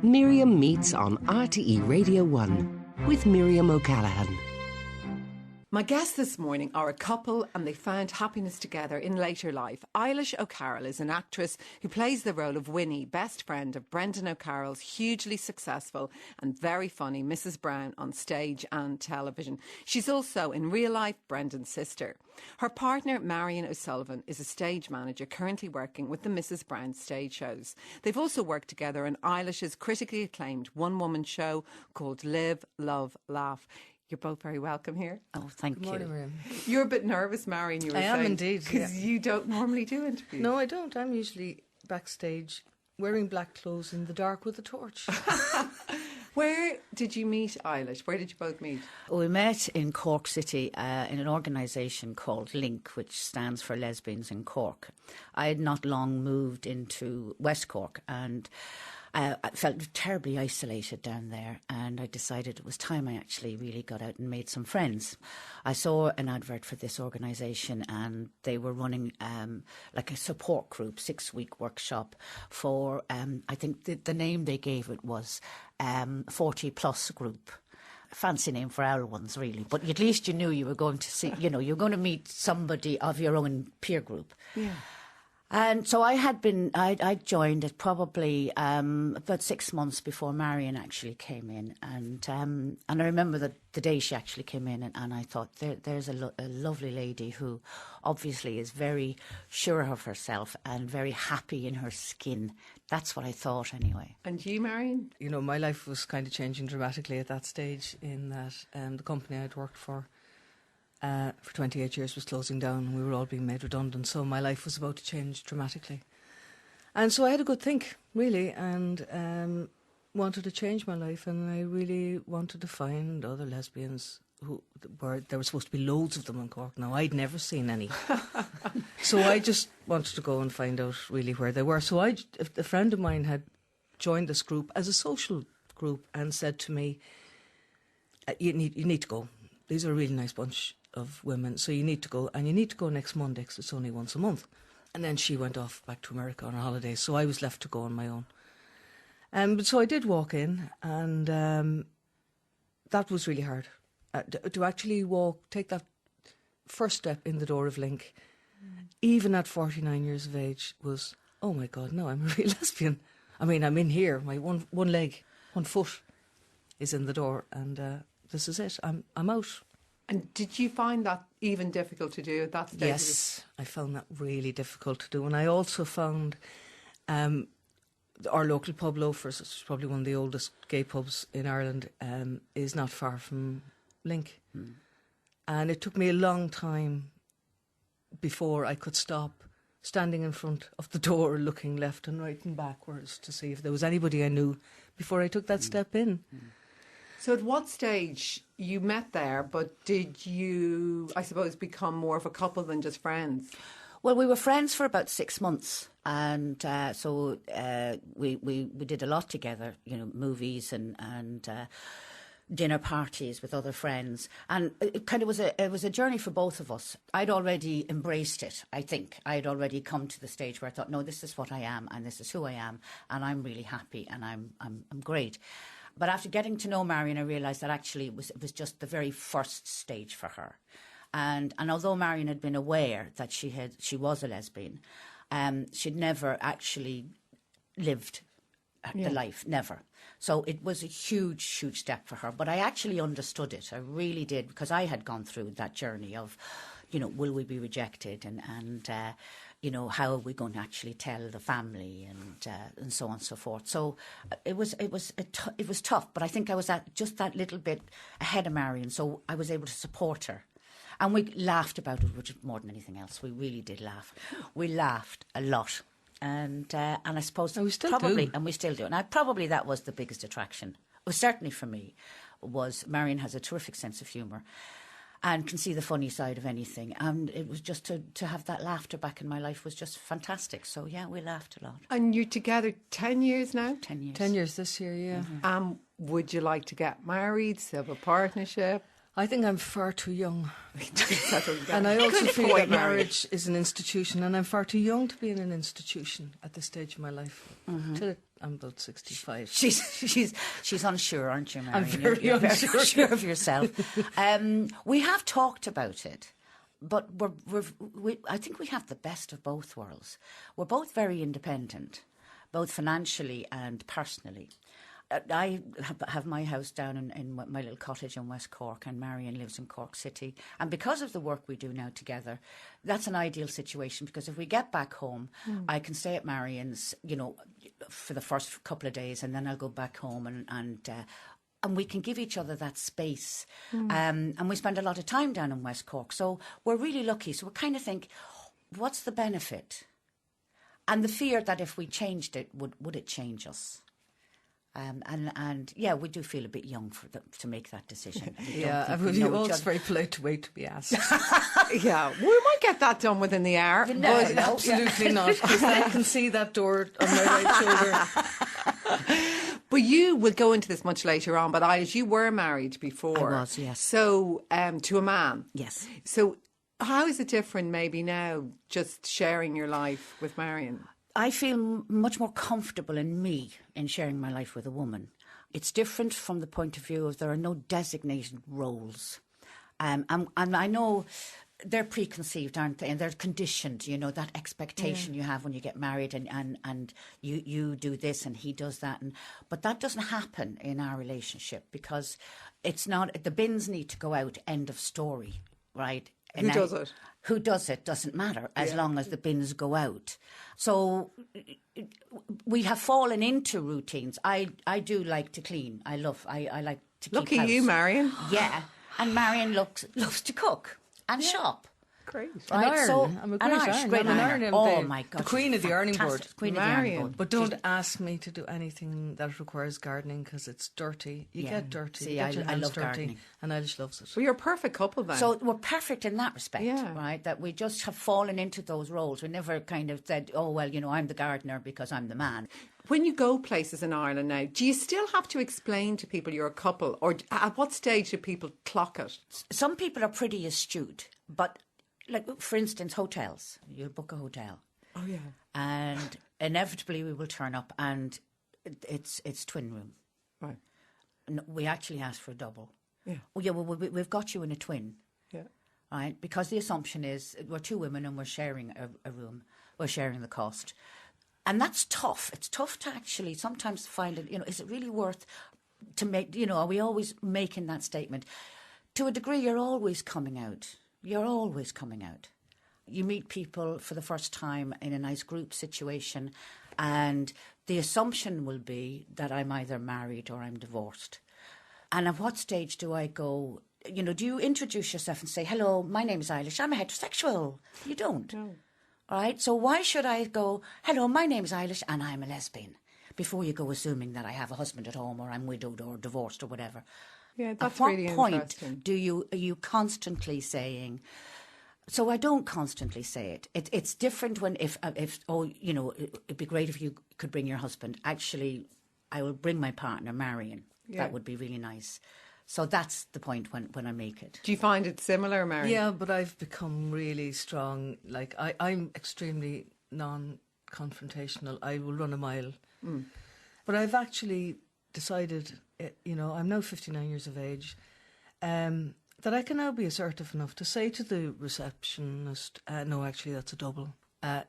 Miriam Meets on RTE Radio 1 with Miriam O'Callaghan. My guests this morning are a couple and they found happiness together in later life. Eilish O'Carroll is an actress who plays the role of Winnie, best friend of Brendan O'Carroll's hugely successful and very funny Mrs. Brown on stage and television. She's also, in real life, Brendan's sister. Her partner, Marion O'Sullivan, is a stage manager currently working with the Mrs. Brown stage shows. They've also worked together on Eilish's critically acclaimed one-woman show called Live, Love, Laugh. You're both very welcome here. Oh, thank you. Good morning, Miriam. You're a bit nervous, Marion, you were saying. I am indeed. Because you don't normally do interviews. No, I don't. I'm usually backstage wearing black clothes in the dark with a torch. Where did you meet Eilish? Where did you both meet? We met in Cork City in an organisation called Link, which stands for Lesbians in Cork. I had not long moved into West Cork and I felt terribly isolated down there, and I decided it was time I actually really got out and made some friends. I saw an advert for this organisation and they were running like a support group, 6-week workshop for, I think the name they gave it was 40 plus group. Fancy name for our ones, really. But at least you knew you were going to see, you know, you're going to meet somebody of your own peer group. Yeah. And so I joined it probably about 6 months before Marion actually came in. And I remember the day she actually came in and I thought, there's a lovely lady who obviously is very sure of herself and very happy in her skin. That's what I thought anyway. And you, Marion? You know, my life was kind of changing dramatically at that stage in that the company I'd worked for 28 years was closing down and we were all being made redundant, so my life was about to change dramatically. And so I had a good think, really, and wanted to change my life, and I really wanted to find other lesbians there were supposed to be loads of them in Cork. Now, I'd never seen any. So I just wanted to go and find out really where they were. So a friend of mine had joined this group as a social group and said to me, you need to go. These are a really nice bunch of women, so you need to go, and you need to go next Monday because it's only once a month. And then she went off back to America on her holidays, so I was left to go on my own. But so I did walk in, and that was really hard. To actually take that first step in the door of Link, even at 49 years of age, was, oh my God, no, I'm a real lesbian. I mean, I'm in here, my one leg, 1 foot is in the door, and this is it, I'm out. And did you find that even difficult to do at that stage? Yes, I found that really difficult to do. And I also found our local pub, Loafers, which is probably one of the oldest gay pubs in Ireland, is not far from Link. And it took me a long time before I could stop standing in front of the door, looking left and right and backwards to see if there was anybody I knew before I took that step in. So at what stage you met there, but did you, I suppose, become more of a couple than just friends? Well, we were friends for about 6 months, and so we did a lot together, you know, movies and dinner parties with other friends, and it kind of was a journey for both of us. I'd already embraced it. I think I'd already come to the stage where I thought, no, this is what I am, and this is who I am, and I'm really happy, and I'm great. But after getting to know Marion, I realised that actually it was just the very first stage for her. And although Marion had been aware that she was a lesbian, she'd never actually lived the life, never. So it was a huge, huge step for her. But I actually understood it. I really did, because I had gone through that journey of, you know, will we be rejected and you know, how are we going to actually tell the family and so on and so forth. So it was tough, but I think I was just that little bit ahead of Marion, so I was able to support her. And we laughed about it, which is more than anything else. We really did laugh. We laughed a lot. And I suppose we still probably do. And we still do. And probably that was the biggest attraction. Well, certainly for me, was Marion has a terrific sense of humour and can see the funny side of anything. And it was just to have that laughter back in my life was just fantastic. So, yeah, we laughed a lot. And you're together 10 years now? 10 years. 10 years this year, yeah. Would you like to get married, have a partnership? I think I'm far too young. And I also feel that marriage is an institution, and I'm far too young to be in an institution at this stage of my life. I'm about 65. She's unsure, aren't you, Mary? I'm very You're unsure. very sure of yourself. We have talked about it, but I think we have the best of both worlds. We're both very independent, both financially and personally. I have my house down in my little cottage in West Cork, and Marion lives in Cork City. And because of the work we do now together, that's an ideal situation, because if we get back home, I can stay at Marion's, for the first couple of days, and then I'll go back home and we can give each other that space. And we spend a lot of time down in West Cork. So we're really lucky. So we kind of think, what's the benefit? And the fear that if we changed it, would it change us? And we do feel a bit young to make that decision. It's very polite to wait to be asked. Yeah, we might get that done within the hour. No, Absolutely not, because I can see that door on my right shoulder. But you will go into this much later on, but Eilish, you were married before. I was, yes. So, to a man. Yes. So, how is it different maybe now, just sharing your life with Marion? I feel much more comfortable in me in sharing my life with a woman. It's different from the point of view of there are no designated roles. And I know they're preconceived, aren't they? And they're conditioned, that expectation you have when you get married and you do this and he does that. But that doesn't happen in our relationship, because it's not, the bins need to go out, end of story, right? Who does it? Who does it doesn't matter, as long as the bins go out. So we have fallen into routines. I do like to clean. I like to keep Lucky house. you, Marion. Yeah, and Marion loves to cook and shop. Great. Right, I'm a great ironer. Oh my God, the queen of the ironing board. Queen of the ironing board. But don't ask me to do anything that requires gardening, because it's dirty. You get dirty. See, you get your hands love dirty, gardening. and Eilish loves it. Well, you're a perfect couple then. So we're perfect in that respect, Yeah. right? That we just have fallen into those roles. We never kind of said, oh, well, I'm the gardener because I'm the man. when you go places in Ireland now, do you still have to explain to people you're a couple, or at what stage do people clock it? Some people are pretty astute, but like, for instance, hotels. You'll book a hotel. Oh, yeah. And inevitably we will turn up and it's twin room. Right. No, we actually ask for a double. Yeah. Oh, yeah, well, we've got you in a twin. Yeah. Right? Because the assumption is we're two women and we're sharing a room. We're sharing the cost. And that's tough. It's tough to actually sometimes find it, is it really worth to make, are we always making that statement? To a degree, you're always coming out. You're always coming out. You meet people for the first time in a nice group situation, and the assumption will be that I'm either married or I'm divorced. And at what stage do I go, do you introduce yourself and say, hello, my name is Eilish, I'm a heterosexual? You don't. No. All right? So why should I go, hello, my name is Eilish and I'm a lesbian, before you go assuming that I have a husband at home or I'm widowed or divorced or whatever? Yeah, that's at what really point interesting. are you constantly saying? So I don't constantly say it. It's different when if it'd be great if you could bring your husband. Actually, I will bring my partner, Marion. Yeah. That would be really nice. So that's the point when I make it. Do you find it similar, Marion? Yeah, but I've become really strong. Like I'm extremely non-confrontational. I will run a mile. Mm. But I've actually decided, I'm now 59 years of age, that I can now be assertive enough to say to the receptionist, no, actually, that's a double.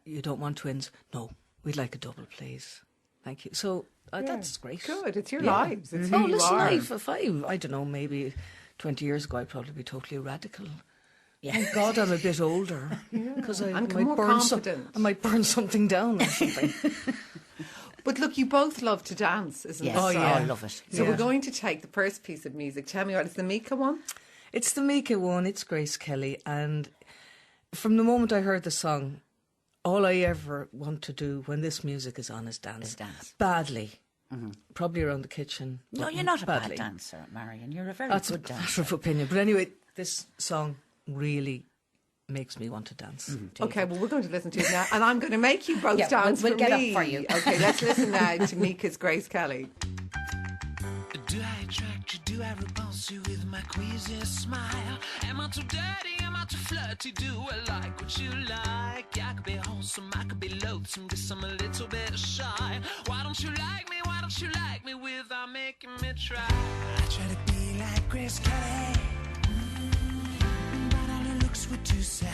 You don't want twins? No, we'd like a double, please. Thank you. So that's great. Good. It's your lives. It's who you listen, are. If I don't know, maybe 20 years ago, I'd probably be totally radical. Yeah. Thank God I'm a bit older. Because I might burn something down or something. But look, you both love to dance, isn't it? Oh, yeah. I love it. So we're going to take the first piece of music. Tell me what, it's the Mika one? It's the Mika one. It's Grace Kelly. And from the moment I heard the song, all I ever want to do when this music is on is dance. Badly. Mm-hmm. Probably around the kitchen. No, you're not a bad dancer, Marion. You're a very good dancer. That's a matter of opinion. But anyway, this song really makes me want to dance. Mm-hmm. Okay, well, we're going to listen to it now, and I'm going to make you both dance we'll for get me. Up for you. Okay, let's listen now to Mika's Grace Kelly. Do I attract you? Do I repulse you with my queasy smile? Am I too dirty? Am I too flirty? Do I like what you like? I could be wholesome, I could be loathsome, guess I'm a little bit shy. Why don't you like me? Why don't you like me without making me try? I try to be like Grace Kelly, but all her looks were too sad.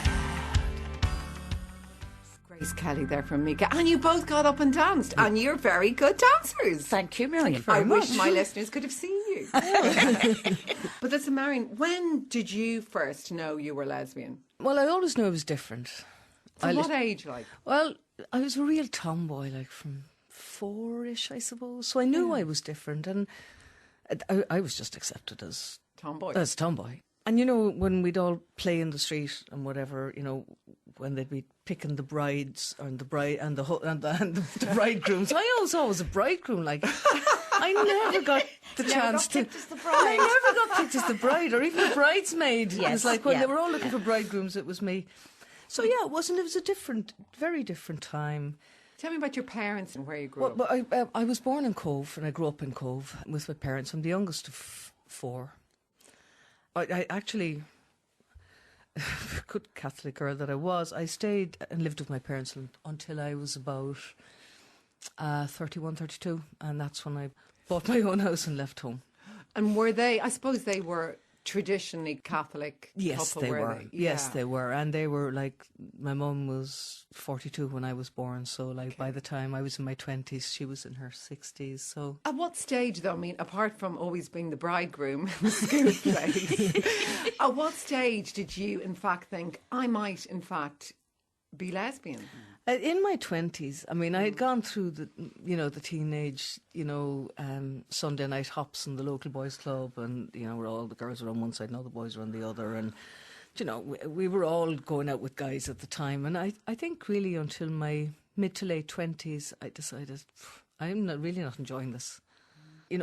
Grace Kelly there from Mika. And you both got up and danced. And you're very good dancers. Thank you, Miriam. I wish my listeners could have seen you. But listen, Marion, when did you first know you were lesbian? Well, I always knew I was different. From what age, like? Well, I was a real tomboy, like from 4-ish, I suppose. So I knew I was different, and I was just accepted as Tomboy. As tomboy. And you know, when we'd all play in the street and whatever, you know, when they'd be picking the brides and the bride and the bridegrooms, I always was a bridegroom. Like, I never got the chance to. I never got picked as the bride or even the bridesmaid. Yes, it was like when yeah. they were all looking for bridegrooms, it was me. So yeah, it wasn't. It was a different, very different time. Tell me about your parents and where you grew up. Well, I was born in Cove and I grew up in Cove with my parents. I'm the youngest of 4. I actually, good Catholic girl that I was, I stayed and lived with my parents until I was about 31, 32, and that's when I bought my own house and left home. And were they, I suppose they were traditionally Catholic Yes, couple, they were. They? Yes, Yeah. they were. And they were like, my mum was 42 when I was born, so like by the time I was in my 20s, she was in her 60s, so... At what stage, though, I mean, apart from always being the bridegroom in the school place, at what stage did you, in fact, think, I might, in fact, be lesbian? In my 20s, I mean, I had gone through the teenage, Sunday night hops in the local boys' club, and, where all the girls were on one side and all the boys were on the other, and, we were all going out with guys at the time, and I think really until my mid to late 20s, I decided, I'm really not enjoying this.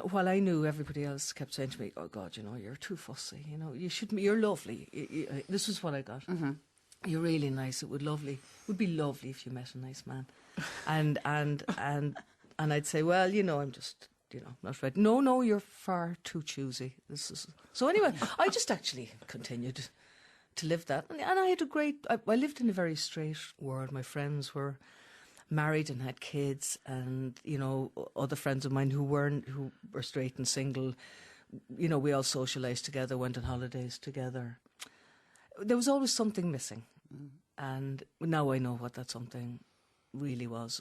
While I knew everybody else kept saying to me, oh God, you're too fussy, you shouldn't be, you're lovely. This is what I got. Mm-hmm. You're really nice. It would be lovely if you met a nice man. And I'd say, well, I'm just, not ready. No, you're far too choosy. So anyway, I just actually continued to live that. And I had I lived in a very straight world. My friends were married and had kids, and, other friends of mine who were straight and single, we all socialised together, went on holidays together. There was always something missing, and now I know what that something really was,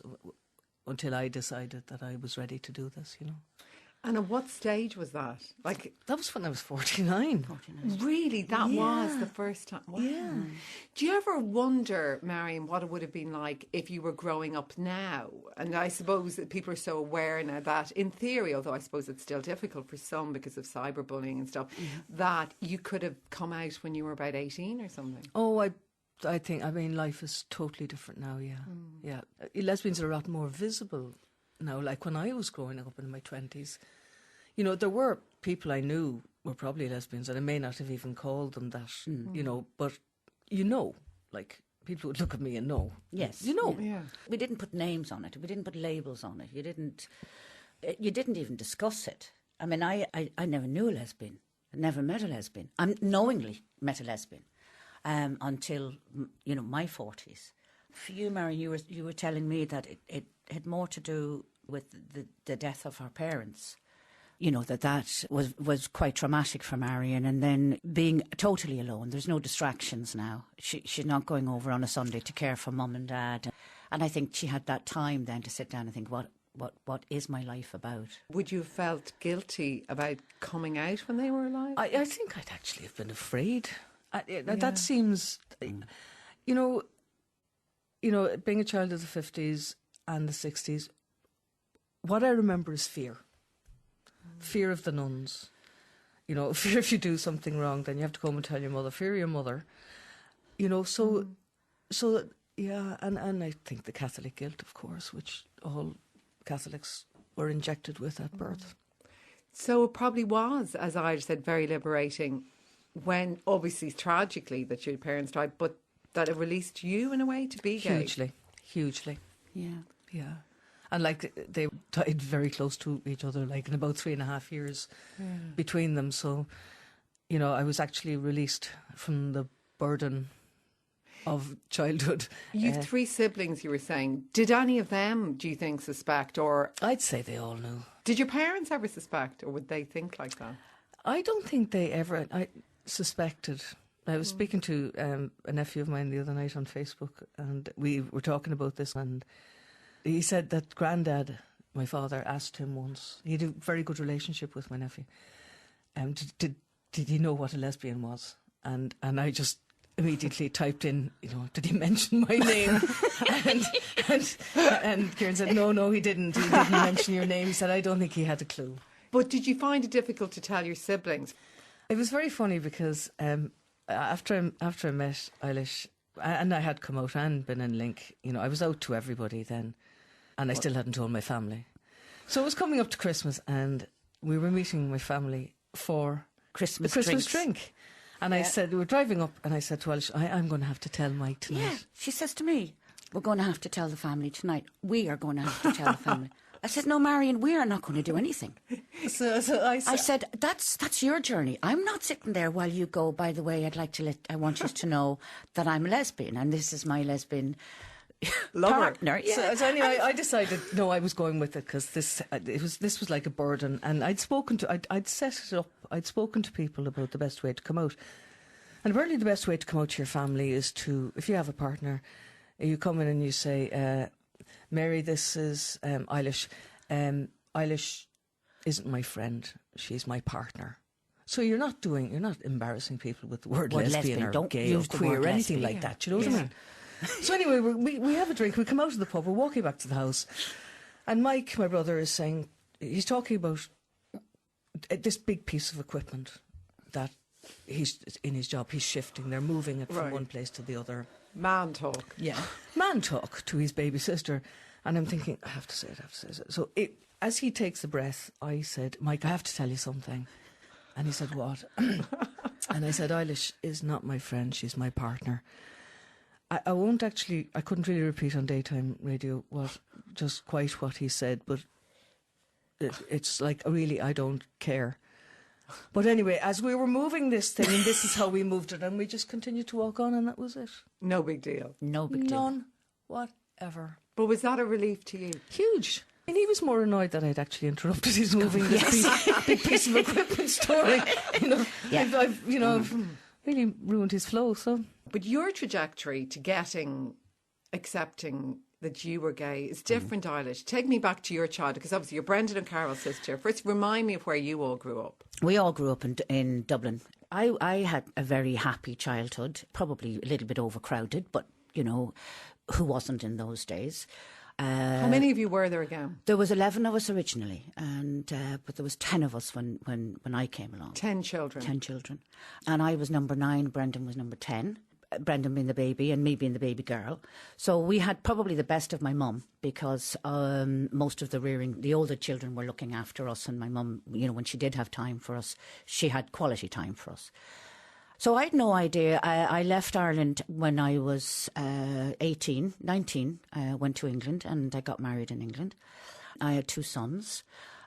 until I decided that I was ready to do this, And at what stage was that? Like, that was when I was 49. Really? That was the first time? Wow. Yeah. Do you ever wonder, Marion, what it would have been like if you were growing up now? And I suppose that people are so aware now that, in theory, although I suppose it's still difficult for some because of cyberbullying and stuff, that you could have come out when you were about 18 or something. Oh, I think, life is totally different now, yeah. Yeah. Lesbians are a lot more visible now. Like when I was growing up in my 20s, there were people I knew were probably lesbians, and I may not have even called them that, but like people would look at me and know. Yes. Yeah. We didn't put names on it. We didn't put labels on it. You didn't even discuss it. I mean, I never knew a lesbian. I never met a lesbian. I knowingly met a lesbian until, my 40s. For you, Marion, you were telling me that it had more to do with the death of her parents. That was quite traumatic for Marion, and then being totally alone. There's no distractions now. She's not going over on a Sunday to care for mum and dad. And I think she had that time then to sit down and think, what is my life about? Would you have felt guilty about coming out when they were alive? I think I'd actually have been afraid. That seems, being a child of the 50s and the 60s, what I remember is fear. Fear of the nuns. Fear if you do something wrong, then you have to come and tell your mother. Fear of your mother. So yeah, and I think the Catholic guilt, of course, which all Catholics were injected with at birth. So it probably was, as I said, very liberating when, obviously, tragically, that your parents died, but that it released you in a way to be gay. Hugely. Yeah. Yeah. And like they died very close to each other, like in about 3.5 years between them. So, you know, I was actually released from the burden of childhood. You've 3 siblings, you were saying. Did any of them, do you think, suspect, or I'd say they all knew. did your parents ever suspect, or would they think like that? I don't think they ever. I suspected. I was speaking to a nephew of mine the other night on Facebook, and we were talking about this, and he said that Grandad, my father, asked him once. He had a very good relationship with my nephew. Did he know what a lesbian was? And I just immediately typed in, you know, did he mention my name? and Kieran said, no, he didn't. He didn't mention your name. He said, I don't think he had a clue. But did you find it difficult to tell your siblings? It was very funny because after I met Eilish, and I had come out and been in Link, you know, I was out to everybody then, and I still hadn't told my family. So it was coming up to Christmas, and we were meeting my family for Christmas the Christmas drinks. drink. And I said, we were driving up, and I said to Eilish, I'm going to have to tell Mike tonight. Yeah, she says to me, we're going to have to tell the family tonight. We are going to have to tell the family. I said, no, Marion, we are not going to do anything. So I said, that's your journey. I'm not sitting there while you go, by the way, I want you to know that I'm a lesbian, and this is my lesbian partner. Yeah. So anyway, I decided, no, I was going with it because this was like a burden, and I'd set it up. I'd spoken to people about the best way to come out. And apparently the best way to come out to your family is to, if you have a partner, you come in and you say, Mary, this is Eilish. Eilish isn't my friend. She's my partner. So you're not embarrassing people with the word lesbian or don't gay or queer or anything like that. You know what I mean? So anyway, we have a drink. We come out of the pub. We're walking back to the house. And Mike, my brother, is saying, he's talking about this big piece of equipment that he's in his job. He's shifting. They're moving it from one place to the other. Man talk. Yeah. Man talk to his baby sister. And I'm thinking, I have to say it. So as he takes a breath, I said, Mike, I have to tell you something. And he said, what? And I said, Eilish is not my friend. She's my partner. I couldn't really repeat on daytime radio just quite what he said, but it's like, really, I don't care. But anyway, as we were moving this thing, and this is how we moved it, and we just continued to walk on, and that was it. No big deal. No big deal. None whatever. But was that a relief to you? Huge. And he was more annoyed that I'd actually interrupted his moving this big piece of equipment story. You know, Yeah. I've really ruined his flow, so... But your trajectory to accepting that you were gay is different, Eilish. Take me back to your childhood, because obviously you're Brendan O'Carroll's sister. First, remind me of where you all grew up. We all grew up in Dublin. I had a very happy childhood, probably a little bit overcrowded, but, you know, who wasn't in those days? How many of you were there again? There was 11 of us originally, and but there was 10 of us when I came along. 10 children. 10 children. And I was number 9, Brendan was number 10. Brendan being the baby and me being the baby girl. So we had probably the best of my mum, because most of the older children were looking after us, and my mum, you know, when she did have time for us, she had quality time for us. So I had no idea. I left Ireland when I was 19. Went to England and I got married in England. I had 2 sons.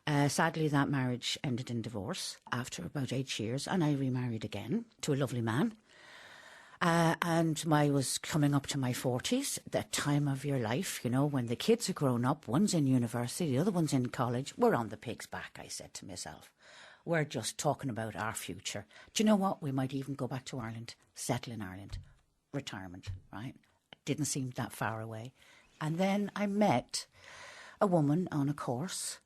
Sadly, that marriage ended in divorce after about 8 years, and I remarried again to a lovely man. And I was coming up to my 40s, that time of your life, you know, when the kids are grown up, one's in university, the other one's in college. We're on the pig's back, I said to myself. We're just talking about our future. Do you know what? We might even go back to Ireland, settle in Ireland, retirement, right? Didn't seem that far away. And then I met a woman on a course,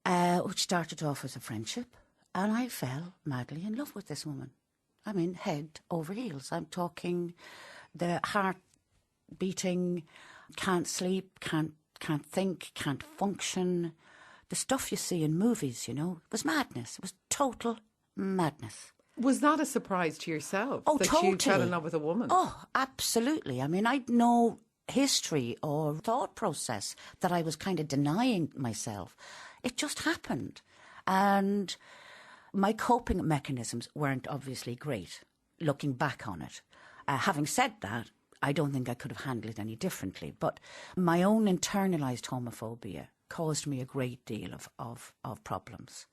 which started off as a friendship, and I fell madly in love with this woman. I mean, head over heels. I'm talking the heart beating, can't sleep, can't think, can't function. The stuff you see in movies, you know, it was madness. It was total madness. Was that a surprise to yourself? Oh, that totally. you fell in love with a woman? Oh, absolutely. I mean, I'd no history or thought process that I was kind of denying myself. It just happened. And my coping mechanisms weren't obviously great, looking back on it. Having said that, I don't think I could have handled it any differently. But my own internalised homophobia caused me a great deal of problems.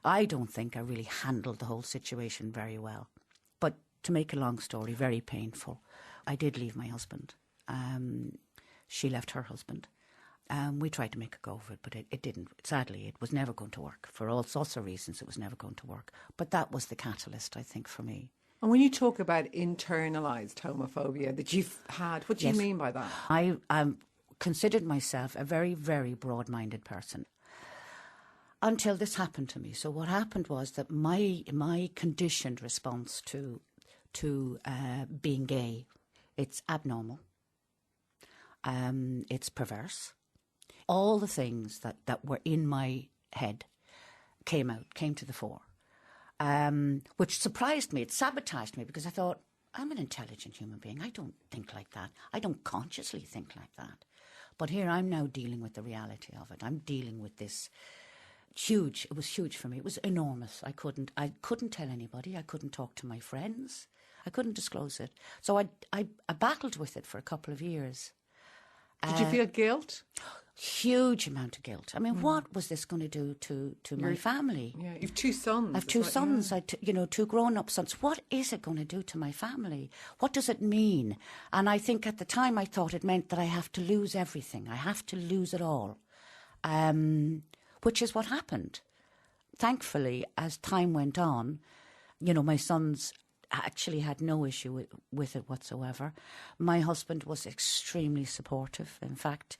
I don't think I really handled the whole situation very well. But to make a long story, very painful, I did leave my husband. She left her husband. We tried to make a go of it, but it didn't. Sadly, it was never going to work. For all sorts of reasons, it was never going to work. But that was the catalyst, I think, for me. And when you talk about internalised homophobia that you've had, what do you mean by that? I considered myself a very, very broad-minded person until this happened to me. So what happened was that my conditioned response to being gay, it's abnormal, it's perverse. All the things that were in my head came to the fore, which surprised me. It sabotaged me because I thought, I'm an intelligent human being. I don't think like that. I don't consciously think like that. But here I'm now dealing with the reality of it. I'm dealing with this huge. It was huge for me. It was enormous. I couldn't tell anybody. I couldn't talk to my friends. I couldn't disclose it. So I battled with it for a couple of years. Did you feel guilt? Huge amount of guilt. I mean, what was this going to do to my family? Yeah, you've two sons. I have two sons. Yeah. Two grown-up sons. What is it going to do to my family? What does it mean? And I think at the time I thought it meant that I have to lose everything. I have to lose it all, which is what happened. Thankfully, as time went on, my sons actually had no issue with it whatsoever. My husband was extremely supportive. In fact,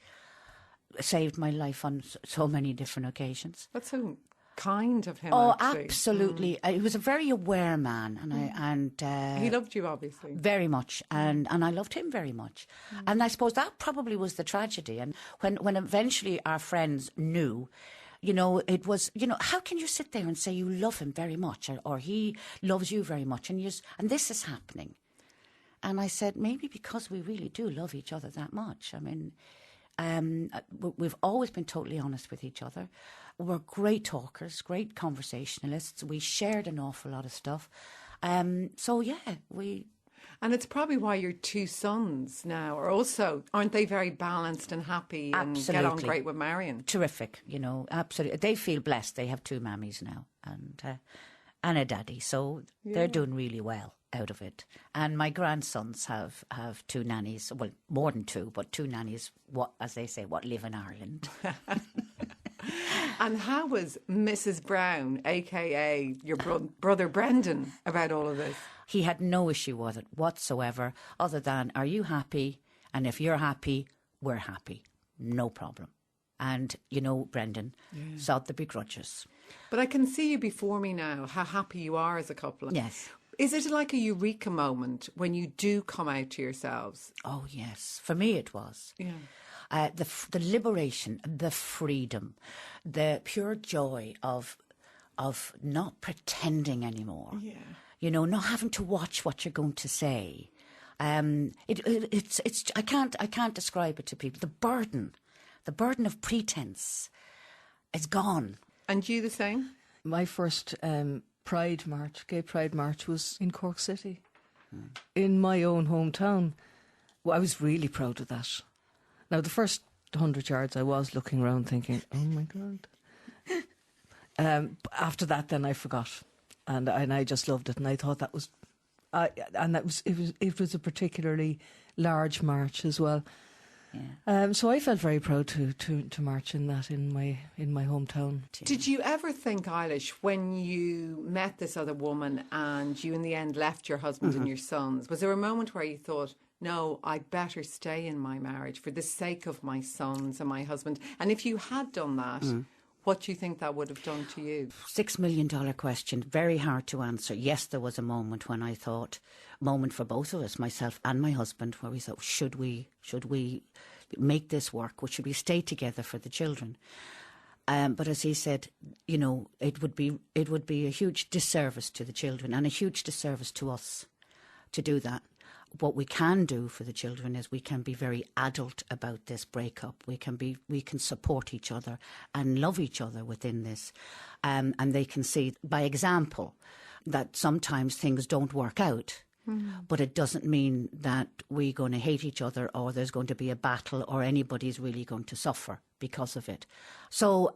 saved my life on so many different occasions. That's so kind of him. Oh, actually. Absolutely. He was a very aware man, and he loved you, obviously, very much, and I loved him very much. And I suppose that probably was the tragedy. And when eventually our friends knew, it was, how can you sit there and say you love him very much, or he loves you very much, and this is happening? And I said, maybe because we really do love each other that much. I mean, we've always been totally honest with each other. We're great talkers, great conversationalists. We shared an awful lot of stuff. And it's probably why your two sons now aren't they very balanced and happy and Absolutely. get on great with Marion? Terrific, absolutely. They feel blessed. They have two mammies now and a daddy, so they're doing really well out of it. And my grandsons have two nannies, well, more than two, but two nannies, as they say, live in Ireland. And how was Mrs. Brown, a.k.a. your brother Brendan, about all of this? He had no issue with it whatsoever, other than, are you happy? And if you're happy, we're happy. No problem. And, Brendan, sod the begrudges. But I can see you before me now, how happy you are as a couple. Yes. Is it like a eureka moment when you do come out to yourselves? Oh, yes. For me, it was. Yeah. The liberation, the freedom, the pure joy of not pretending anymore. Yeah. Not having to watch what you're going to say. It's I can't describe it to people. The burden of pretense is gone. And you the same? My first gay Pride March was in Cork City, in my own hometown. Well, I was really proud of that. Now, the first 100 yards, I was looking around thinking, oh my God. After that, then I forgot. And I just loved it. And I thought it was a particularly large march as well. Yeah. So I felt very proud to march in that in my hometown. Did you ever think, Eilish, when you met this other woman and you in the end left your husband and your sons, was there a moment where you thought, no, I better stay in my marriage for the sake of my sons and my husband? And if you had done that, what do you think that would have done to you? $6 million question, very hard to answer. Yes, there was a moment when I thought, moment for both of us, myself and my husband, where we thought, should we make this work? Or should we stay together for the children? But as he said, it would be a huge disservice to the children and a huge disservice to us to do that. What we can do for the children is we can be very adult about this breakup. We can support each other and love each other within this. And they can see by example that sometimes things don't work out. But it doesn't mean that we're going to hate each other or there's going to be a battle or anybody's really going to suffer because of it. So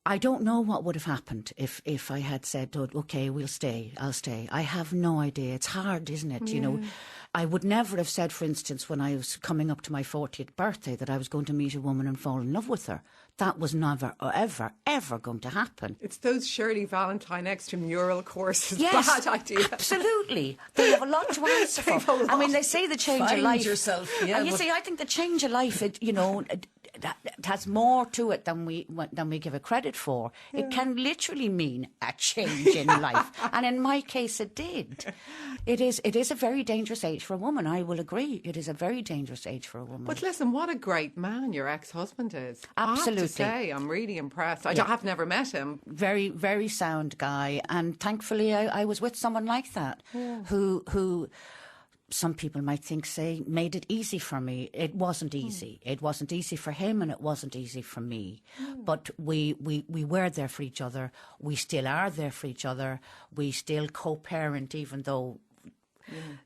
I don't know what would have happened if I had said, oh, OK, I'll stay. I have no idea. It's hard, isn't it? You know, I would never have said, for instance, when I was coming up to my 40th birthday that I was going to meet a woman and fall in love with her. That was never, ever going to happen. It's those Shirley Valentine extramural courses. Yes, Bad idea. Absolutely. They have a lot to answer for. I mean, they say the change of life. yourself. Yeah, you see, I think the change of life, it has more to it than we give it credit for. Yeah. It can literally mean a change in life, and in my case, it did. It is a very dangerous age for a woman. I will agree. It is a very dangerous age for a woman. But listen, what a great man your ex-husband is. Absolutely. I have to say, I'm really impressed. I have never met him. Very, very sound guy, and thankfully, I was with someone like that who some people might say made it easy for me. It wasn't easy. It wasn't easy for him and it wasn't easy for me. But we were there for each other. We still are there for each other. We still co-parent even though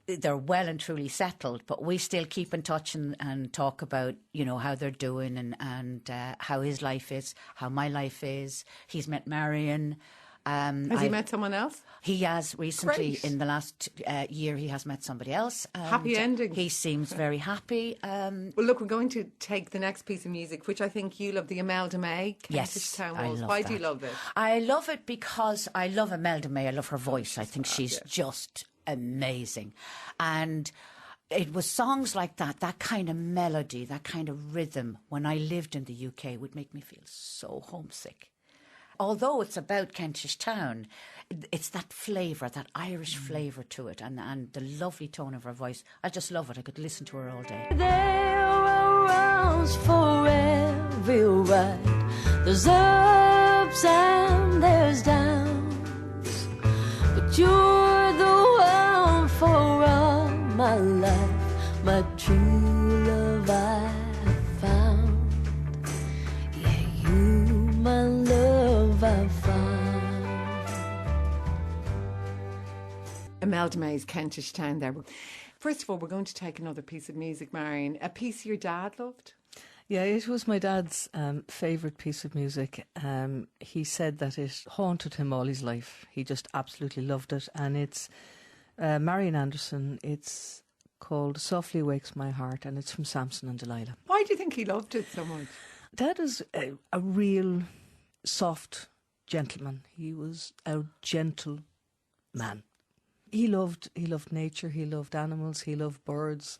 they're well and truly settled. But we still keep in touch and talk about, you know, how they're doing and how his life is, how my life is. He's met Marion. Has he met someone else? He has recently. Great. In the last year, he has met somebody else. Happy ending. He seems very happy. Well, look, we're going to take the next piece of music, which I think you love, the Imelda May, Kentish Yes, Town I Walls. love Why that. do you love this? I love it because I love Imelda May. I love her voice. I think she's just amazing. And it was songs like that, that kind of melody, that kind of rhythm, when I lived in the UK, would make me feel so homesick. Although it's about Kentish Town, it's that flavour, that Irish flavour to it, and the lovely tone of her voice. I just love it. I could listen to her all day. There are rounds for every ride. There's ups and there's downs, but you're the one for all my life, my true love I have found. Yeah, you, my love I found. Imelda May's Kentish Town there. First of all, we're going to take another piece of music, Marion. A piece your dad loved? Yeah, it was my dad's favourite piece of music. He said that it haunted him all his life. He just absolutely loved it. And it's Marian Anderson. It's called Softly Wakes My Heart, and it's from Samson and Delilah. Why do you think he loved it so much? Dad is a real soft gentleman. He was a gentle man. He loved nature. He loved animals. He loved birds,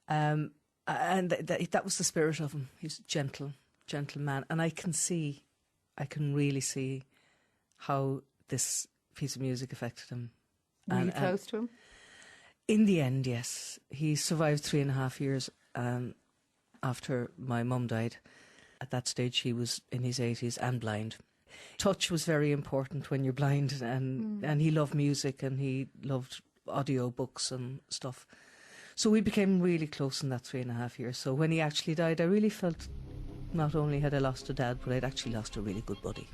and that was the spirit of him. He's a gentle man, and I can really see how this piece of music affected him. Were you close to him? In the end, yes. He survived 3.5 years after my mum died. At that stage, he was in his 80s and blind. Touch was very important when you're blind, and he loved music and he loved audio books and stuff. So we became really close in that 3.5 years. So when he actually died, I really felt not only had I lost a dad, but I'd actually lost a really good buddy.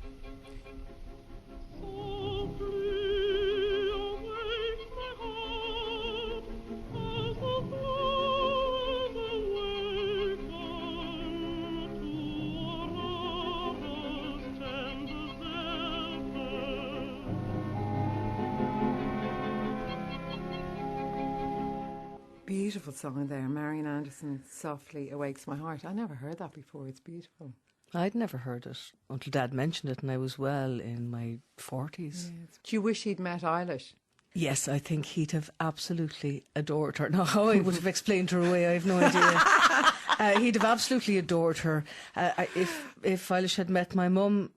Beautiful song there, Marian Anderson, Softly Awakes My Heart. I never heard that before. It's beautiful. I'd never heard it until Dad mentioned it, and I was well in my 40s. Yes. Do you wish he'd met Eilish? Yes, I think he'd have absolutely adored her. Now, how I would have explained her away, I have no idea. He'd have absolutely adored her. If Eilish had met my mum,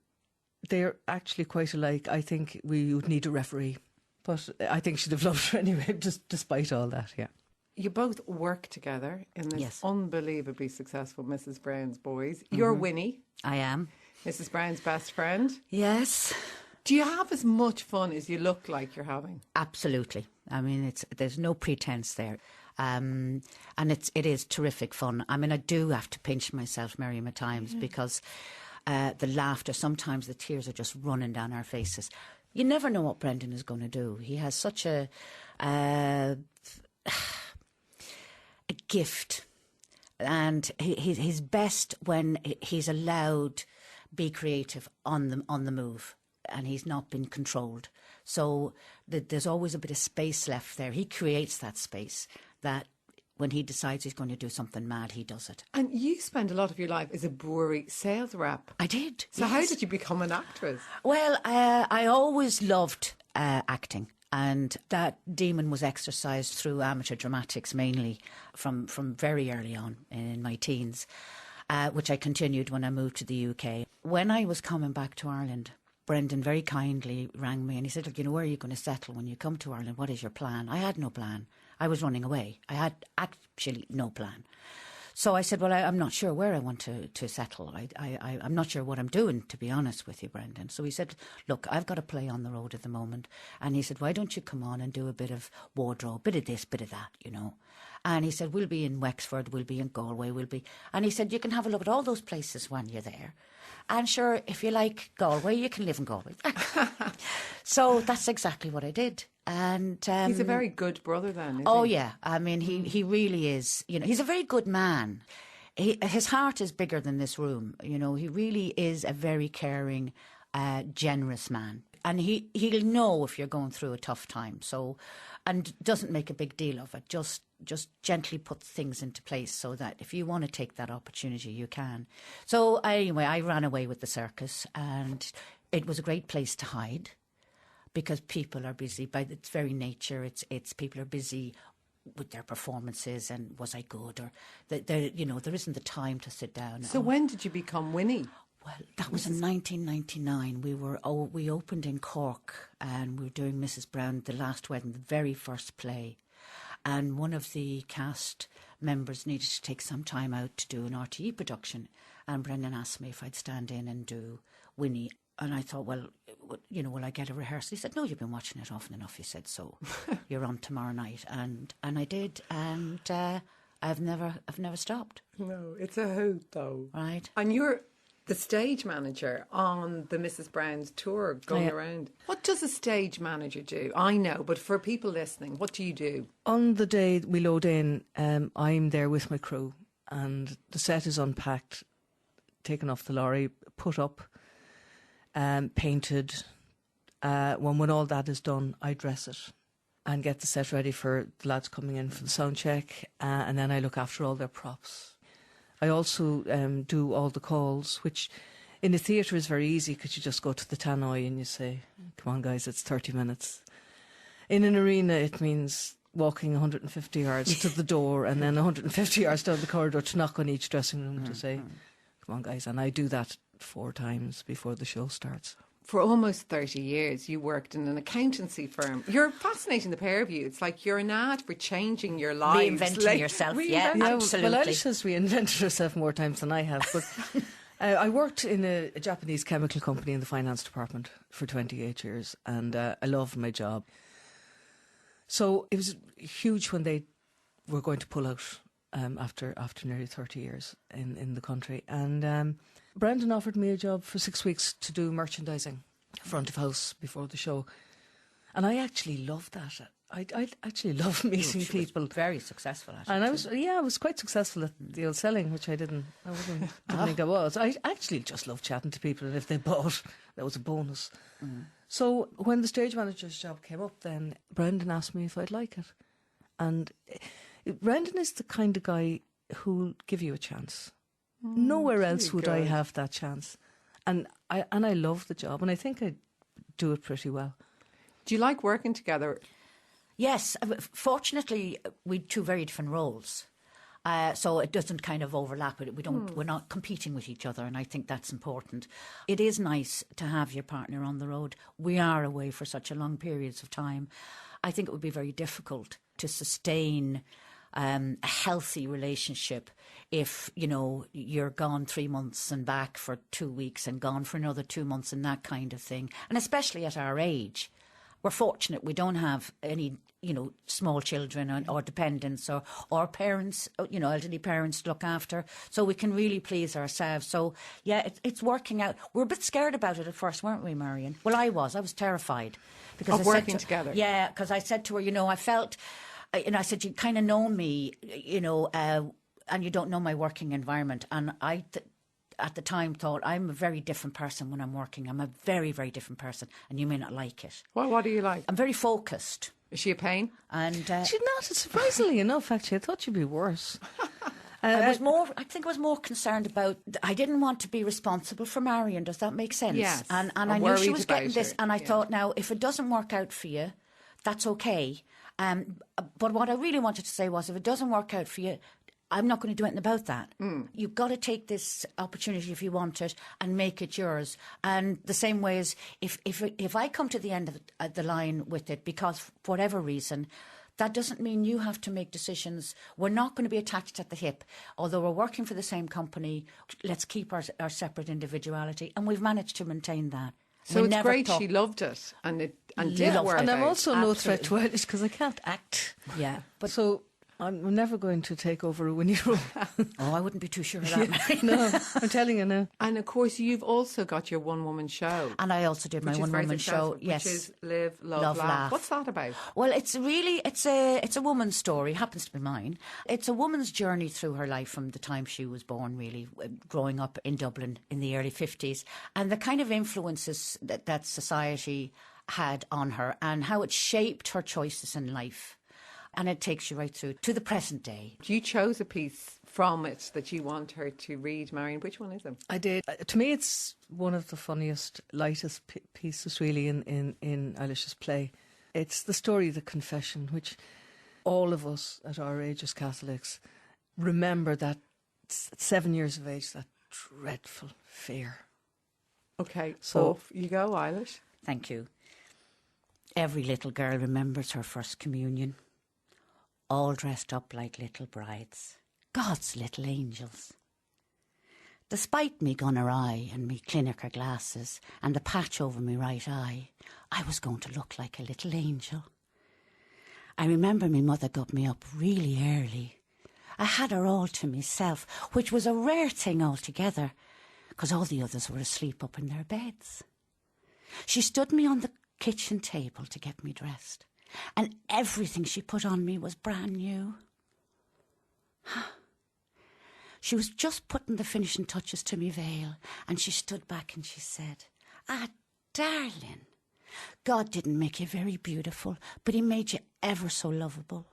they're actually quite alike. I think we would need a referee. But I think she'd have loved her anyway, just despite all that, yeah. You both work together in this Yes. unbelievably successful Mrs. Brown's Boys. You're Winnie, I am. Mrs. Brown's best friend. Yes. Do you have as much fun as you look like you're having? Absolutely. I mean, there's no pretense there. And it is terrific fun. I mean, I do have to pinch myself, Miriam, at times because the laughter, sometimes the tears are just running down our faces. you never know what Brendan is going to do. He has such a gift, and he's best when he's allowed be creative on the move, and he's not been controlled. So there's always a bit of space left there. He creates that space that when he decides he's going to do something mad, he does it. And you spend a lot of your life as a brewery sales rep. I did. So how did you become an actress? Well, I always loved acting. And that demon was exercised through amateur dramatics mainly from very early on in my teens, which I continued when I moved to the UK. When I was coming back to Ireland, Brendan very kindly rang me and he said, look, where are you going to settle when you come to Ireland? What is your plan? I had no plan. I was running away. I had actually no plan. So I said, well, I'm not sure where I want to settle. I'm not sure what I'm doing, to be honest with you, Brendan. So he said, look, I've got a play on the road at the moment. And he said, why don't you come on and do a bit of wardrobe, bit of this, bit of that, And he said, we'll be in Wexford, we'll be in Galway, And he said, you can have a look at all those places when you're there. And sure, if you like Galway, you can live in Galway. So that's exactly what I did. And he's a very good brother then, isn't he? Yeah. I mean, he really is. He's a very good man. His heart is bigger than this room. He really is a very caring, generous man. And he'll know if you're going through a tough time. So, and doesn't make a big deal of it. Just gently put things into place so that if you want to take that opportunity, you can. So anyway, I ran away with the circus, and it was a great place to hide. Because people are busy by its very nature. It's people are busy with their performances and was I good, or there isn't the time to sit down. So when did you become Winnie? Well, that was in 1999. We opened in Cork and we were doing Mrs. Brown, The Last Wedding, the very first play, and one of the cast members needed to take some time out to do an RTE production, and Brendan asked me if I'd stand in and do Winnie. And I thought, well, will I get a rehearsal? He said, no, you've been watching it often enough. He said, so you're on tomorrow night. And I did. And I've never stopped. No, it's a hoot, though. Right. And you're the stage manager on the Mrs. Brown's tour going around. What does a stage manager do? I know, but for people listening, what do you do? On the day we load in, I'm there with my crew, and the set is unpacked, taken off the lorry, put up, painted. When all that is done, I dress it and get the set ready for the lads coming in for the sound check, and then I look after all their props. I also do all the calls, which in a theatre is very easy because you just go to the tannoy and you say, come on guys, it's 30 minutes. In an arena it means walking 150 yards to the door and then 150 yards down the corridor to knock on each dressing room to say, come on guys. And I do that 4 times before the show starts. For almost 30 years, you worked in an accountancy firm. You're fascinating, the pair of you. It's like you're an ad for changing your lives. Reinventing yourself, yeah, absolutely. Well, Eilish has reinvented herself more times than I have. But I worked in a Japanese chemical company in the finance department for 28 years, and I loved my job. So it was huge when they were going to pull out after nearly 30 years in the country. And Brendan offered me a job for 6 weeks to do merchandising, front of house before the show. And I actually loved that. I actually love meeting people. Very successful at it. And I was quite successful at the old selling, which I didn't think I was. I actually just loved chatting to people, and if they bought, that was a bonus. So when the stage manager's job came up, then Brendan asked me if I'd like it. And Brendan is the kind of guy who'll give you a chance. Nowhere else would I have that chance. And I love the job, and I think I do it pretty well. Do you like working together? Yes. Fortunately, we had 2 very different roles. So it doesn't kind of overlap. We're not competing with each other, and I think that's important. It is nice to have your partner on the road. We are away for such a long periods of time. I think it would be very difficult to sustain a healthy relationship if, you're gone 3 months and back for 2 weeks and gone for another 2 months and that kind of thing. And especially at our age, we're fortunate we don't have any, small children or dependents or parents, elderly parents to look after. So we can really please ourselves. So, yeah, it's working out. We're a bit scared about it at first, weren't we, Marion? Well, I was terrified. Because of working together. Yeah, because I said to her, I felt, I said, you kind of know me, and you don't know my working environment. And I at the time thought, I'm a very different person when I'm working. I'm a very, very different person, and you may not like it. Well, what do you like? I'm very focused. Is she a pain? And She's not. Surprisingly enough, actually, I thought you'd be worse. I think I was more concerned about. I didn't want to be responsible for Marion. Does that make sense? Yes. And I knew she was getting this, and I thought, now if it doesn't work out for you, that's okay. But what I really wanted to say was, if it doesn't work out for you, I'm not going to do anything about that. You've got to take this opportunity if you want it and make it yours. And the same way as if I come to the end of the line with it, because for whatever reason, that doesn't mean you have to make decisions. We're not going to be attached at the hip. Although we're working for the same company, let's keep our separate individuality. And we've managed to maintain that. So it's great she loved it and did work. And I'm out. also no threat to Eilish because I can't act. Yeah. But so I'm never going to take over a Winnie role. Oh, I wouldn't be too sure of that, Mary. No, I'm telling you now. And of course, you've also got your one-woman show. And I also did my one-woman show. Yes, which is Live, Love, Laugh. What's that about? Well, it's a woman's story. It happens to be mine. It's a woman's journey through her life from the time she was born, really, growing up in Dublin in the early 50s, and the kind of influences that society had on her and how it shaped her choices in life. And it takes you right through to the present day. You chose a piece from it that you want her to read, Marion. Which one is it? I did. To me, it's one of the funniest, lightest pieces, really, in Eilish's play. It's the story of the confession, which all of us at our age as Catholics remember that 7 years of age, that dreadful fear. Okay, so off you go, Eilish. Thank you. Every little girl remembers her first communion. All dressed up like little brides, God's little angels. Despite me gunner eye and me clinical glasses and the patch over me right eye, I was going to look like a little angel. I remember me mother got me up really early. I had her all to myself, which was a rare thing altogether, because all the others were asleep up in their beds. She stood me on the kitchen table to get me dressed. And everything she put on me was brand new. She was just putting the finishing touches to me veil, and she stood back and she said, darling, God didn't make you very beautiful, but he made you ever so lovable.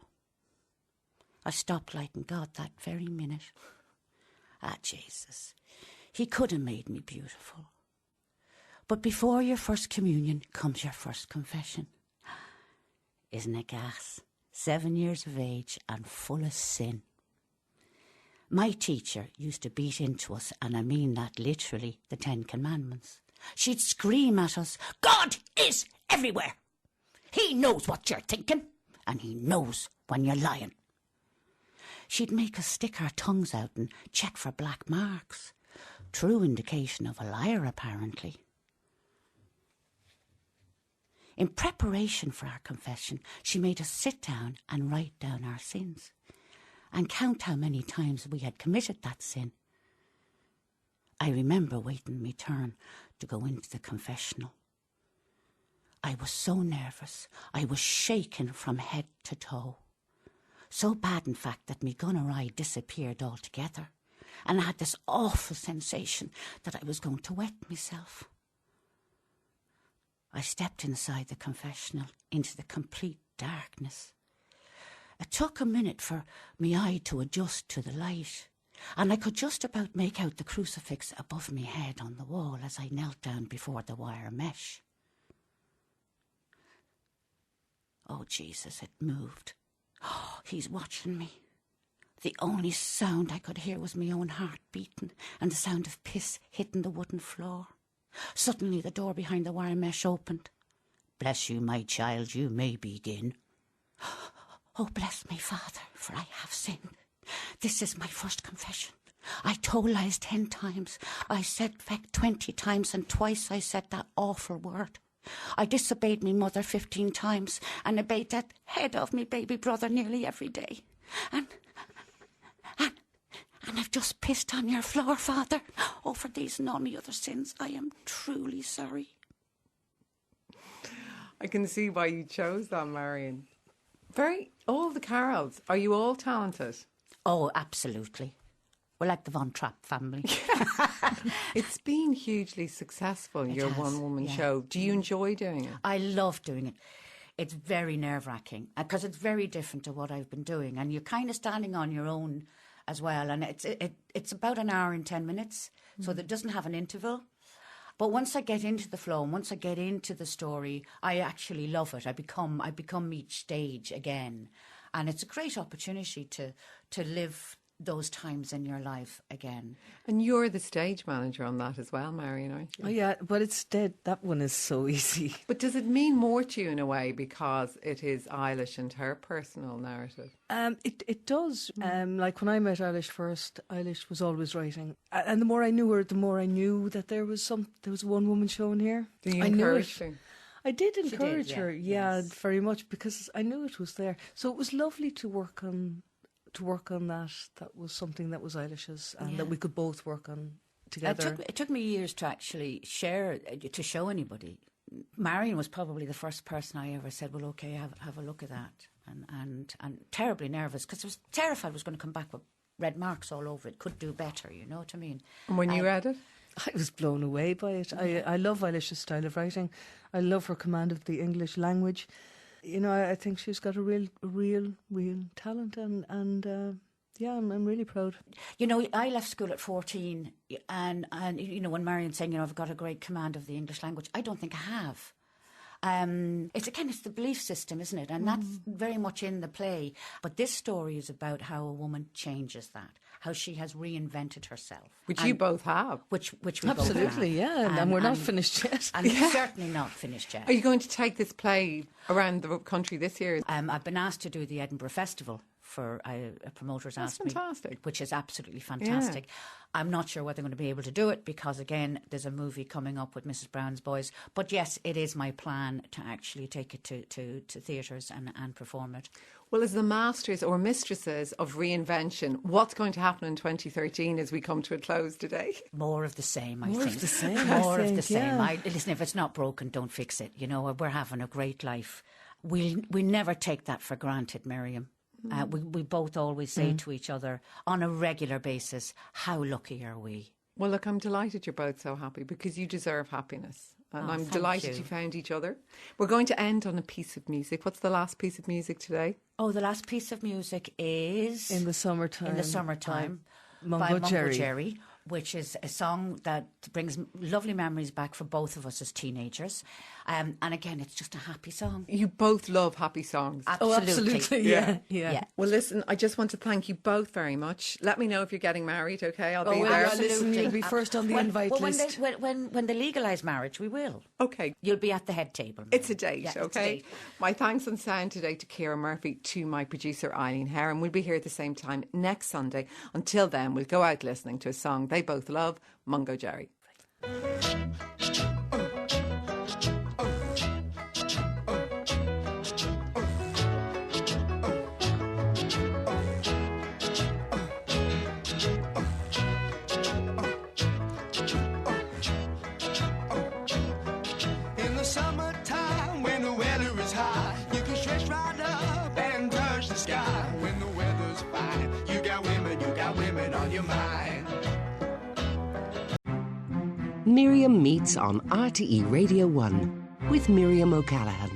I stopped liking God that very minute. Jesus, he could have made me beautiful. But before your first communion comes your first confession. Isn't it gas? 7 years of age and full of sin. My teacher used to beat into us, and I mean that literally, the 10 Commandments. She'd scream at us, God is everywhere. He knows what you're thinking, and he knows when you're lying. She'd make us stick our tongues out and check for black marks. True indication of a liar, apparently. In preparation for our confession, she made us sit down and write down our sins and count how many times we had committed that sin. I remember waiting my turn to go into the confessional. I was so nervous. I was shaking from head to toe. So bad, in fact, that my gunner eye disappeared altogether, and I had this awful sensation that I was going to wet myself. I stepped inside the confessional into the complete darkness. It took a minute for my eye to adjust to the light, and I could just about make out the crucifix above my head on the wall as I knelt down before the wire mesh. Oh, Jesus, it moved. Oh, he's watching me. The only sound I could hear was my own heart beating and the sound of piss hitting the wooden floor. Suddenly the door behind the wire mesh opened. Bless you, my child, you may begin. Oh, bless me, Father, for I have sinned. This is my first confession. I told lies 10 times. I said feck 20 times, and twice I said that awful word. I disobeyed me mother 15 times and obeyed that head of me baby brother nearly every day. And I've just pissed on your floor, Father. Oh, for these and all my other sins, I am truly sorry. I can see why you chose that, Marion. All the Carols, are you all talented? Oh, absolutely. We're like the Von Trapp family. It's been hugely successful, your has, one-woman yeah. show. Do you enjoy doing it? I love doing it. It's very nerve-wracking because it's very different to what I've been doing, and you're kind of standing on your own as well. And it's about an hour and 10 minutes, so that doesn't have an interval. But once I get into the flow and once I get into the story, I actually love it. I become each stage again, and it's a great opportunity to live those times in your life again. And you're the stage manager on that as well, Marion, aren't you? Oh yeah, but it's dead. That one is so easy. But does it mean more to you in a way because it is Eilish and her personal narrative? It does. Like when I met Eilish first, Eilish was always writing, and the more I knew her, the more I knew that there was a one woman show in here. Do you I knew encourage it. her? I did encourage yeah, her, yes. very much, because I knew it was there. So it was lovely to work on that. That was something that was Eilish's, and that we could both work on together. It took me years to actually share, to show anybody. Marion was probably the first person I ever said, well, okay, have a look at that. And terribly nervous, because I was terrified I was going to come back with red marks all over it. Could do better, you know what I mean? And when you read it? I was blown away by it. I love Eilish's style of writing. I love her command of the English language. You know, I think she's got a real talent, and yeah, I'm really proud. You know, I left school at 14, and you know, when Marion's saying, you know, I've got a great command of the English language, I don't think I have. It's the belief system, isn't it? And that's very much in the play. But this story is about how a woman changes that, how she has reinvented herself. Which you both have. Which we Absolutely, both have. yeah. And we're not finished yet. And certainly not finished yet. Are you going to take this play around the country this year? I've been asked to do the Edinburgh Festival for a promoter's asked me, fantastic. which is absolutely fantastic. Yeah. I'm not sure whether I'm going to be able to do it because, again, there's a movie coming up with Mrs. Brown's Boys. But yes, it is my plan to actually take it to theatres and perform it. Well, as the masters or mistresses of reinvention, what's going to happen in 2013 as we come to a close today? More of the same, I think. More of the same, More I of the think, same. yeah. Listen, if it's not broken, don't fix it. You know, we're having a great life. We never take that for granted, Miriam. We both always say to each other on a regular basis, how lucky are we? Well, look, I'm delighted you're both so happy because you deserve happiness. And I'm delighted you found each other. We're going to end on a piece of music. What's the last piece of music today? Oh, the last piece of music is... In the Summertime. By Mungo Jerry, which is a song that brings lovely memories back for both of us as teenagers. And again, it's just a happy song. You both love happy songs. Absolutely. Yeah. Well, listen, I just want to thank you both very much. Let me know if you're getting married, okay? I'll be there. absolutely. Listen, you'll be first on the invite list. When they legalise marriage, we will. Okay. You'll be at the head table. It's a date, Yeah, okay? it's a date. My thanks on sound today to Ciara Murphy, to my producer Eileen Heron. We'll be here at the same time next Sunday. Until then, we'll go out listening to a song they both love, Mungo Jerry. In the summertime, when the weather is high, you can stretch right up and touch the sky. When the weather's fine, you got women on your mind. Miriam meets on RTE Radio 1 with Miriam O'Callaghan.